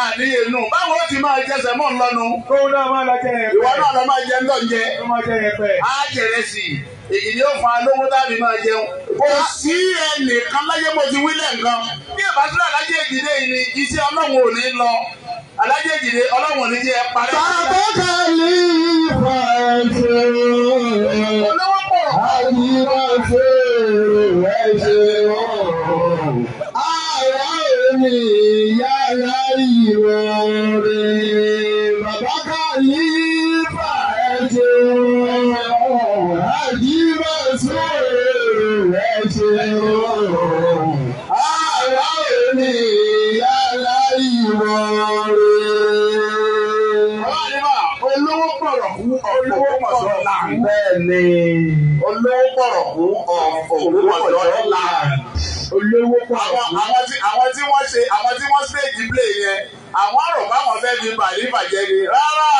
àníyè nù. Báwo ti máa jẹsẹ̀ mọ́ ńlọ́nu? Kóun náà máa lọ jẹ yẹn pẹ́. Ìwọ náà lọ máa jẹ ńlọ́njẹ. Ó máa jẹ yẹn pẹ́. Á jẹrẹ sí i. Èyí ni ó fa lówó tábí máa jẹun. Kò sí ẹnìkan láyé mo ti wílẹ̀ nǹkan. Bí ìbásílẹ̀ alájẹ́ ìdílé yìí ni iṣẹ́ Ọlọ́run ò ní lọ. Alájẹ́ ìdílé Ọlọ́run ò ní jẹ́ parẹ́. Bàbá Khalifa ẹ ṣeun. Olówó pọ̀. Ajímọ̀sọ̀rọ̀ ẹ ṣeun. Àwa ènìyàn ìmọ̀ rẹ̀. Bàbá Khalifa ẹ ṣeun. Ajímọ̀sọ̀rọ̀ ẹ ṣeun. Àwa ènìyàn ìmọ̀ rẹ̀. Olówó pọ̀rọ̀ kú olówó pọ̀rọ̀ láàrin. Bẹ́ẹ̀ni. Olówó pọ̀rọ̀ kú Ògbómọ̀ṣọ́ láàrin. Olówó pọ̀rọ̀ kú. Àwọn tí wọ́n stage play yẹn àwọn àrò báwọn fẹ́ fi bàlí bàjẹ́ ni rárá.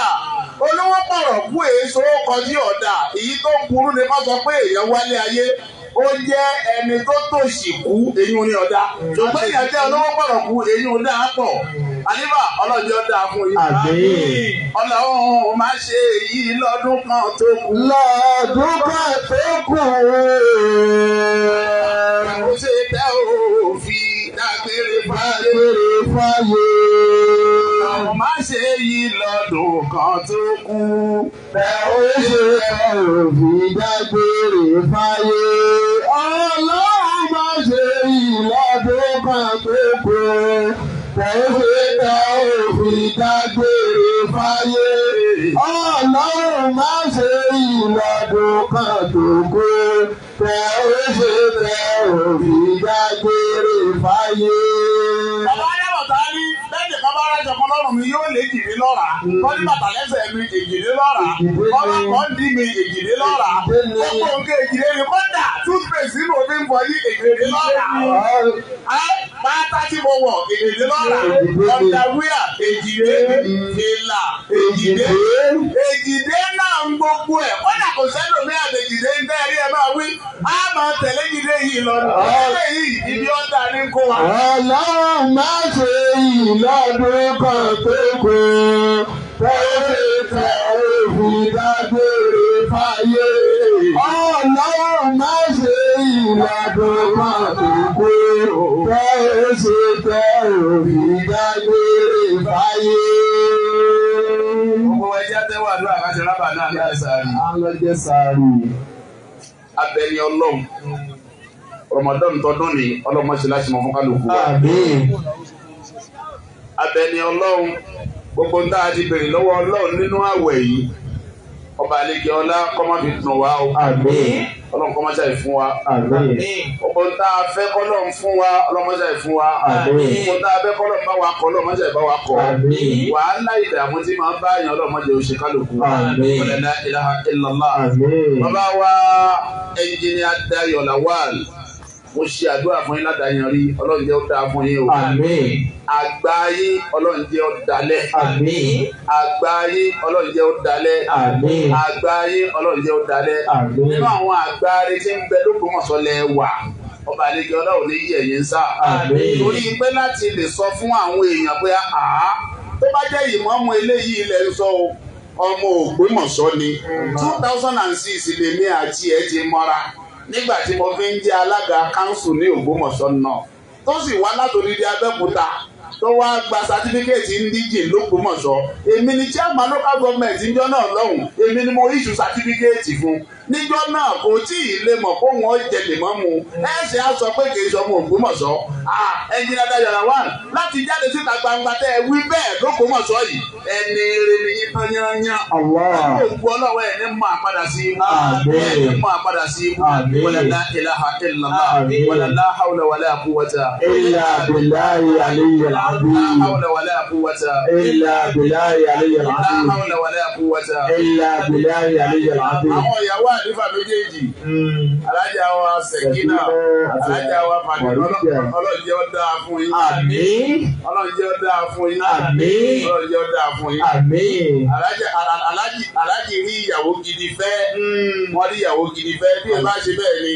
Olówó pọ̀rọ̀ kú èso kọjú ọ̀dà èyí tó ń burú ni wọ́n sọ pé èèyàn wálé ayé ó jẹ́ ẹni tó tòṣì kú èyí ni ọ̀dà. Ṣùgbọ́n èèyàn jẹ́ olówó pọ̀rọ̀ kú èyí ò dáa pọ̀. Àníbà ọlọ́jọ́ dáa fún yín. Àmín. Ọlọ́run má ṣe èyí lọ́dún kan tó kù. Lọ́dún kan tó kù. Kò ṣe tẹ́ ò fi dágbére fáyé. Ọlọ́run má ṣe èyí lọ́dún kan tó kù. Bẹ́ẹ̀ ó ṣe tẹ́ ò fi dágbére fáyé. Ọlọ́run má ṣe èyí lọ́dún kan tó kù. Bẹ́ẹ̀ ó ṣe tẹ́ ò fi dágbére fáyé. Ọlọ́run má ṣe èyí lọ́dún kan tó kù. Bẹ́ẹ̀ ó ṣe tẹ́ ò fi dágbére fáyé. Bàbá Ayábọ̀tá ní lẹ́yìn kan bá rájọ kan lọ́rùn mi yóò lé èjìlé lọ́ra. Kọ́ ní bàtà lẹ́sẹ̀ mi èjìlé lọ́ra. Ọba kan dí mi èjìlé lọ́ra. Gbogbo nǹkan èjìlé ni kọ́dà toothpaste nínú omi ń bọ yí èjìlé lọ́ra. Pátá tí mo wọ̀ èjìlé lọ́ra. Ọ̀dàwíà èjìlé. Ìlà èjìlé. Èjìlé náà ń gbogbo ẹ̀. Kọ́dà kò sẹ́lòmí àbèjìlé ń tẹ́ ẹ̀rí ẹ̀ máa wí. A máa tẹ̀lé jìlé yìí lọ́nà. Eléyìí ibi ọ̀dà ní kó wa. Ọlọ́run má ṣe ìlọ́dún kan tó kù. Tẹ́lẹ̀ tẹ́ òfin dágbére fáyé. Ọlọ́run má ṣe ìlọ́dún kan tó kù. Tẹ́lẹ̀ tẹ́ òfin dágbére fáyé. Gbogbo ẹja tẹ́wọ́ àdúrà káṣẹ rábà náà ní àṣàrí. Alọ́jẹ́ sàárì. Abẹni Ọlọ́run. Ramadan tọdún ni Ọlọ́run ṣe láti mọ fún kálukú wa. Àmín. Abẹni Ọlọ́run gbogbo ń tá a ti bèrè lọ́wọ́ Ọlọ́run nínú àwẹ̀ yìí. Ọba àlejò ọlá kọ́mọ́ fi tún wá o. Àmín. ọlọ́run kọ́ máa ṣàì fún wa. Àmín. Gbogbo ń tá a fẹ́ kọ́lọ́run fún wa ọlọ́run máa ṣàì fún wa. Àmín. Gbogbo ń tá a fẹ́ kọ́lọ́run bá wa kọ́ ọlọ́run máa ṣàì bá wa kọ́. Àmín. Wàhálà ìdààmú tí máa ń bá èèyàn ọlọ́run máa jẹ́ oṣù kálukú. Àmín. La ilaha illallah. Àmín. Bàbá wa ẹnjìnìá Dayọ̀ Lawal mo ṣe àdúrà fún yín ládàáyanrí ọlọ́run jẹ́ ó dáa fún yín o. Àmín. Àgbáyé ọlọ́run jẹ́ ó dalẹ̀. Àmín. Àgbáyé ọlọ́run jẹ́ ó dalẹ̀. Àmín. Àgbáyé ọlọ́run jẹ́ ó dalẹ̀. Àmín. Nínú àwọn àgbáyé tí ń bẹ l'Ógbómọ̀ṣọ́ lẹ wà ọba àlejò ọlọ́run ní yí ẹ̀yìn sá. Àmín. Torí pé láti lè sọ fún àwọn èèyàn pé àá tó bá jẹ́ ìmọ̀ọ́mù eléyìí ilẹ̀ ń sọ ọmọ Ògbómọ̀ṣọ́ ni 2006 lèmi àti ẹ̀ ti mọ́ra nígbà tí mo fi ń jẹ́ alága kánsù ní Ògbómọ̀ṣọ́ náà tó sì wá látòdìdí Abẹ́òkúta tó wá gba sátífíkẹ́ẹ̀tì ndíjì l'Ógbómọ̀ṣọ́ èmi ni chairman local government níjọ́ náà lọ́hùn èmi ni mo issue sátífíkẹ́ẹ̀tì fún níjọ́ náà kò tí ì lè mọ̀ kó wọ́n jẹ lè mọ́ mu ẹ̀ṣẹ̀ á sọ pé kì í sọmọ Ògbómọ̀ṣọ́ ẹnjìnìá Dayọ̀ Lawal láti jáde síta gbangba tẹ́ ẹ wí bẹ́ẹ̀ l'Ógbómọ̀ṣọ́ yìí ẹni rere ni yín tán yányán ògbó ọlọ́wọ́ ẹ̀ ní máa padà sí ibú ẹ̀ ní máa padà sí ibú wala la ilaha illallah wala la hawla wala quwwata Illa billahi aliyyil azim. la hawla wala quwwata Illa billahi aliyyil la azim. hawla wala quwwata. Illa billahi aliyyil azim. Àwọn ìyàwó àlífà méjèèjì alájà wa Sẹ̀kínà alájà wa Fàdí ọlọ́jẹ́ ó dáa fún yín. Àmín. Ọlọ́jẹ́ ó dáa fún yín. Àmín. Ọlọ́jẹ́ ó dáa fún yín. Àmín. Alájì rí ìyàwó gidi fẹ́ wọ́n rí ìyàwó gidi fẹ́ bí ẹ bá ṣe bẹ́ẹ̀ ni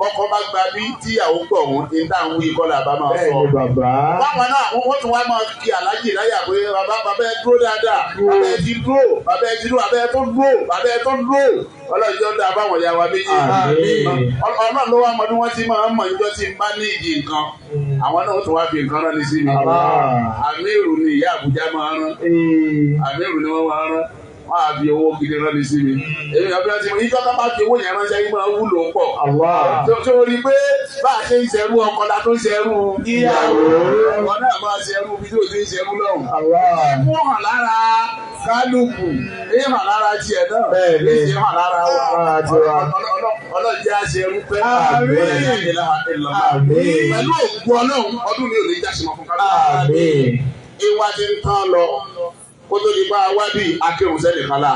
ọkọ bá gba bí tíyàwó gbọ̀ wọ́n ní táwọn wí kọ́lá bá máa sọ. Bẹ́ẹ̀ni bàbá. Báwọn náà wọ́n tún wá máa kí alájì láyà pé bàbá ẹ dúró dáadáa bàbá ẹ ti dúró bàbá ẹ ti dúró bàbá ẹ tó dúró bàbá ẹ tó dúró ọlọ́jọ́ dáa báwọn ìyá wa méjì. Ọlọ́run ló wá mọ bí wọ́n ti máa ń mọ ìjọ tí ń bá ní ìdí nǹkan àwọn náà tún wá fi nǹkan rán ní sí mi. Àmírù ni ìyá Àbújá máa ń rán Àmírù ni wọ́n máa ń rán wọ́n á fi owó gidi rán ní sí mi. Èmi àbí wọ́n ti mọ ìjọ tó bá fi owó yẹn ránṣẹ́ yín máa wúlò pọ̀. Tó rí i pé bá a ṣe ń ṣerú ọkọ la tó ń ṣerú ìyàwó ọkọ náà máa ṣerú bí tó ti ń ṣerú lọ́hùn. Wọ́n hàn lára kálukú èyí hàn lára tiẹ̀ náà èyí hàn lára wa. Ọlọ́jẹ́ àṣẹrú pẹ́ pẹ̀lú òkú ọlọ́run ọdún mi ò ní jáṣemọ̀ fún kálukú. Ìwà ti ń tán lọ kó tó di bá wá bí akéwòn sẹ́nìkan la.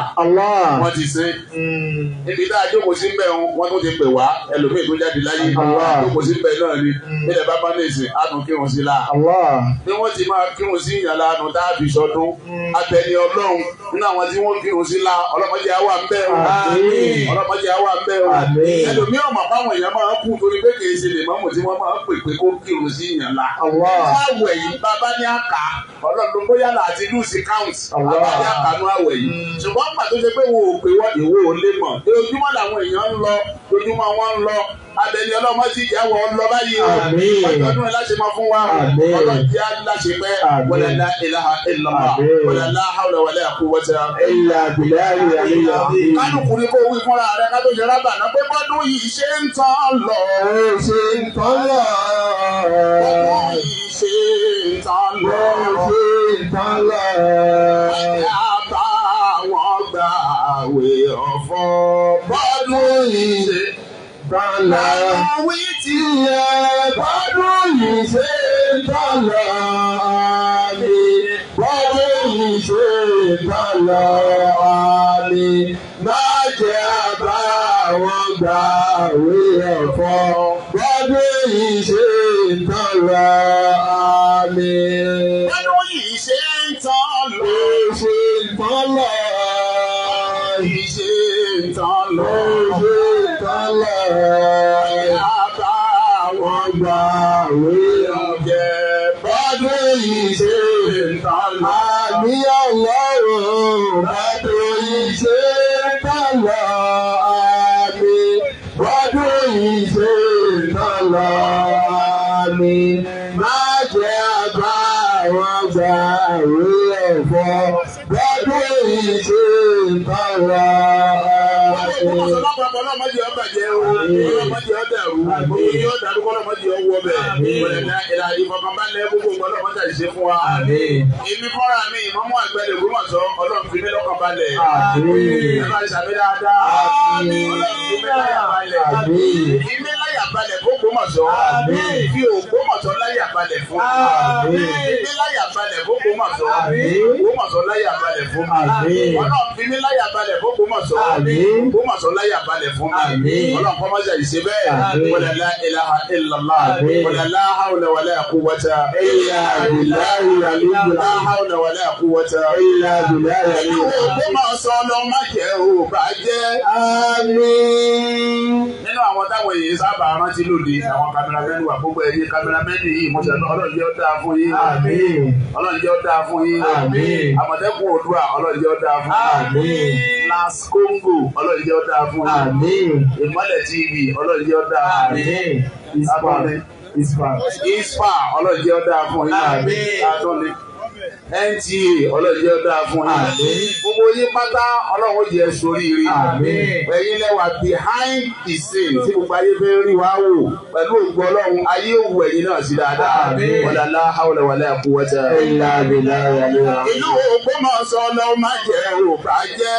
Wọ́n ti sin. Ibi tá a jókòó sí mbẹ́ wọn tó ti pè wá ẹlòmíì tó jáde láyé. Jókòó sí mbẹ́ náà ni ilẹ̀ bá bá ní ìsìn àtún kírun sí la. Bí wọ́n ti máa kírun sí ìyàlá àánú tá a fi sọdún. Abẹni ọlọ́run nínú àwọn tí wọ́n kírun sí la ọlọ́mọdé àwa ń bẹ́ o. Ọlọ́mọdé àwa ń bẹ́ o. Ẹlòmíì ọ̀mọ̀ báwọn èèyàn máa kú torí pé kì í ṣe lè mọ́mù tí wọ́n máa pè pé kó kírun sí ìyàlá. Báwo ẹ̀yìn bàbá ní àká ọlọ́run bóyá láti lùsì count. Àbájá àkànú àwẹ̀ yìí. Ṣùgbọ́n nígbà tó ṣe pé wo ò pé wọ́n ìwé ò lè mọ̀. Ojúmọ́ làwọn èèyàn ń lọ, ojúmọ́ wọn ń lọ. Abẹni ọlọ́mọ ti jẹ́ wọ́n lọ báyìí o. Ọjọ́dún ẹ̀ láṣẹ máa fún wa. Ọlọ́jẹ́ láṣẹ pẹ́. Wala la ilaha illallah. Wala la hawla wala quwwata. Illa billahi aliyyil azim. Kálukú ni kó wí fúnra rẹ̀ ká tó ṣe rábà náà pé bọ́dún yìí ṣe ń tán lọ. Ṣé ń tán lọ? Bọ́dún yìí ṣe ń tán lọ. Ṣé ń tán lọ? Àbá wọn gbà àwẹ̀ ọ̀fọ̀ bọ́dún yìí ṣe tán lọ. àwọn wí tí Iye bọ́dún yìí ṣe ń tán lọ. Àmì bọ́dún yìí ṣe ń tán lọ. Àmì má jẹ́ àbá wọn gbà àwẹ̀ ọ̀fọ̀ bọ́dún yìí ṣe ń tán lọ. Àmì bọ́dún yìí ṣe ń tán lọ. ṣe ń tán lọ. Yìí ṣe ń tán lọ. Ṣe ń tán lọ. Àbá wọn gbà àwẹ̀ ọ̀jẹ̀ bọ́dún yìí ṣe ń tán lọ. Àmì Ọlọ́run bọ́dún yìí ṣe ń tán lọ. Àmì bọ́dún yìí ṣe ń tán lọ. Àmì má jẹ́ àbá wọn ọjà ìrírẹ̀ fọ́ gbọ́dọ̀ èyí ṣe ń tọ́ra. Ọlọ́mọdé ọba jẹ́ o, ọlọ́mọdé ọdẹ ẹ̀rú, òun yóò dàrú ọlọ́mọdé ọwọ́ bẹ̀. Ìlànà ìfọkànbalẹ̀ gbogbo ọlọ́mọdé ṣe fún wa. Èmi fọ́ra mi, ìmọ̀mú àgbẹ̀lẹ̀ Ògbómọ̀ṣọ́, Ọlọ́run fi mí lọ́kàn balẹ̀. Ẹ máa ṣàmì dáadáa. Ọlọ́run fi mí láyà balẹ̀. Ìmí láyà balẹ̀ fún Ògbómọ̀ṣọ́. Fi Ògbómọ̀ṣọ́ láyà balẹ̀ fún mi. Ìmí láyà balẹ̀ fún Ògbómọ̀ṣọ́. Ògbómọ̀ṣọ́ láyà balẹ̀ fún mi. Ọlọ́run fi mí láyà balẹ̀ fún Ògbómọ̀ṣọ́. Ògbómọ̀ṣọ́ láyà balẹ̀ fún mi. Ọlọ́run kọ́ máa ṣe àìṣe bẹ́ẹ̀. Wala la ilaha illallah. Wala la hawla wala quwwata illa billahi al-aliyyil la hawla wala quwwata illa billahi al-aliyyil. Ògbómọ̀ṣọ́ lọ má jẹ́ ò bàjẹ́. Àmín. Nínú àwọn táwọn èyí sábà rántí lòdì àwọn kámẹ́rámẹ́nì wà gbogbo ẹ̀yìn kámẹ́rámẹ́nì yìí mo ṣe Ọlọ́run jẹ́ ó dáa fún yín. Àmín. Ọlọ́run jẹ́ ó dáa fún yín. Àmín. Àmọ̀tẹ́kùn Oòduà Ọlọ́run jẹ́ ó dáa fún yín. Àmín. Las Congo Ọlọ́run jẹ́ ó dáa fún yín. Àmín. Ìmọ́lẹ̀ TV Ọlọ́run jẹ́ ó dáa fún yín. Àmín. Ispa Ọlọ́run jẹ́ ó dáa fún yín. Àmín. NTA Ọlọ́run jẹ́ ó dáa fún yín. Gbogbo yín pátá Ọlọ́run jẹ́ sóríire. Ẹ̀yin lẹ́wà behind the scene tí gbogbo ayé fẹ́ rí wa wò pẹ̀lú ògbó Ọlọ́run ayé òwú ẹ̀yin náà sí dáadáa. Wala la hawla wala quwwata illa billahi. Ìlú Ògbómọ̀ṣọ́ lọ má jẹ́ ò bàjẹ́.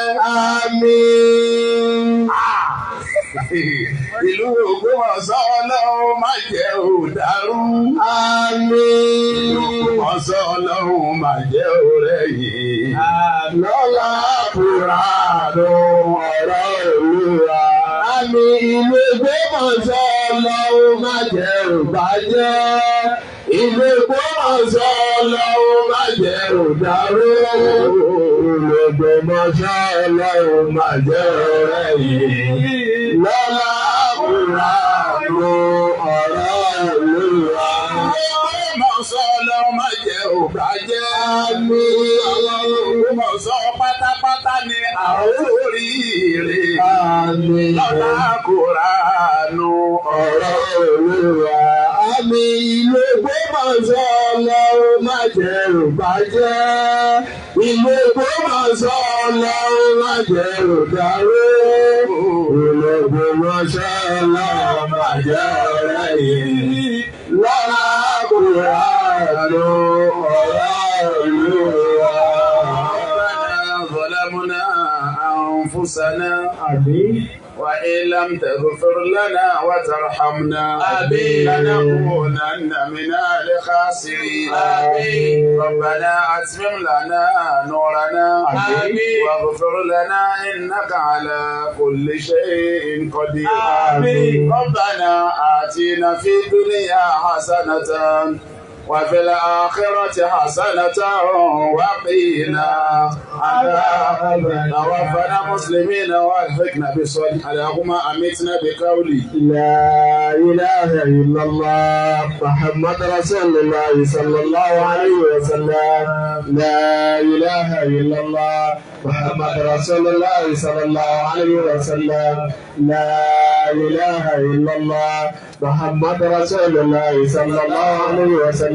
Àmín. Ìlú Ògbómọ̀ṣọ́ Ọlọ́run má jẹ́ ò dàrú. Àmín. Ìlú Ògbómọ̀ṣọ́ Ọlọ́run má jẹ́ ò rẹ̀yìn. Lọ́lá Kùránù ọ̀rọ̀ Olúwa. Àmín. Ìlú Ògbómọ̀ṣọ́ Ọlọ́run má jẹ́ ò bàjẹ́. Ìlú Ògbómọ̀ṣọ́ Ọlọ́run má jẹ́ ò dàrú. Ìlú Ògbómọ̀ṣọ́ Ọlọ́run má jẹ́ ò rẹ̀yìn. Lọ́lá Kùránù ọ̀rọ̀ Olúwa. Ògbómọ̀ṣọ́ Ọlọ́run má jẹ́ ò bàjẹ́. Àmín. Ògbómọ̀ṣọ́ pátápátá ni àwọn oríire. Àmín. Lọ́lá Kùránù ọ̀rọ̀ Olúwa. Àmín. Ìlú Ògbómọ̀ṣọ́ Ọlọ́run má jẹ́ ò bàjẹ́. Ìlú Ògbómọ̀ṣọ́ Ọlọ́run má jẹ́ ò dàrú. Ìlú Ògbómọ̀ṣọ́ Ọlọ́run má jẹ́ ò rẹ̀yìn. Lọ́lá Kùránù ọ̀rọ̀ Olúwa. Rabbana zalamna anfusana. Àmín. وإن لم تغفر لنا وترحمنا لنكونن من الخاسرين. ربنا أتمم لنا نورنا واغفر لنا إنك على كل شيء قدير. ربنا آتنا في الدنيا حسنة وفي الآخرة حسنة وقنا عذاب. توفنا مسلمين والحقنا بالصالحين. اللهم أمتنا بقولي لا إله إلا الله محمد رسول الله صلى الله عليه وسلم. لا إله إلا الله محمد رسول الله صلى الله عليه وسلم. لا إله إلا الله محمد رسول الله صلى الله عليه وسلم.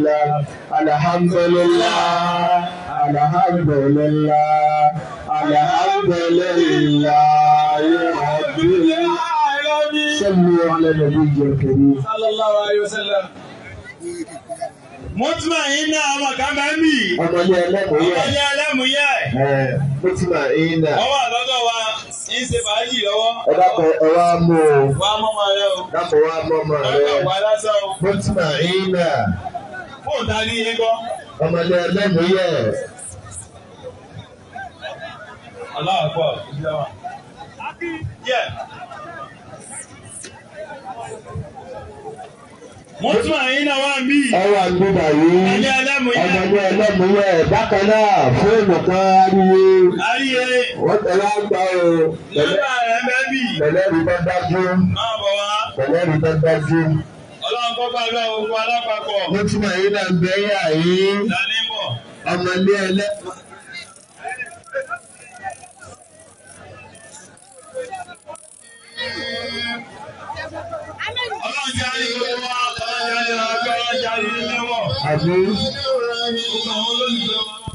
الحمد لله الحمد لله الحمد لله رب العالمين. صلوا على النبي الكريم صلى الله عليه وسلم. Mutmainna ọmọ kan bẹ́ẹ̀ mì. ọmọdé ẹlẹ́múyẹ́. Ọmọdé ẹlẹ́múyẹ́. Mutmainna. Wọ́n wà lọ́dọ̀ wa ń ṣe fàájì lọ́wọ́. Ẹ dákun ẹ wá mú o. Wá mọ́mọ́ rẹ o. Dákun wá mọ́mọ́ rẹ. Ọ̀dọ̀ wà lásán o. Mutmainna. Fóònù ta ní yín gbọ́. ọmọdé ẹlẹ́múyẹ́. Aláàpọ̀ ìjọba. Mutmainna wà ń bí. Ọwọ́ àgbébà yìí. Ọmọdé ẹlẹ́múyẹ́. ọmọdé ẹlẹ́múyẹ́. Bákan náà fóònù kan ariwo. Ayé. Wọ́n tẹ̀lé àgbà o. Nígbà rẹ̀ bẹ́ẹ̀ bì. Pẹ̀lẹ́rì bá dájú. Máa bọ̀ wá. Pẹ̀lẹ́rì bá dájú. Ọlọ́run kọ́ gbàgbọ́ gbogbo alápapọ̀. Mutmainna ń bẹ yà yìí. Dání bọ̀. Ọmọdé ẹlẹ́. Ọlọ́run jẹ́ àyè gbogbo wa. Ọlọ́run jẹ́ àyè wa. Ọlọ́run jẹ́ àyè ilé wọ̀. Àmín. Gbogbo àwọn olólùfẹ́ wa.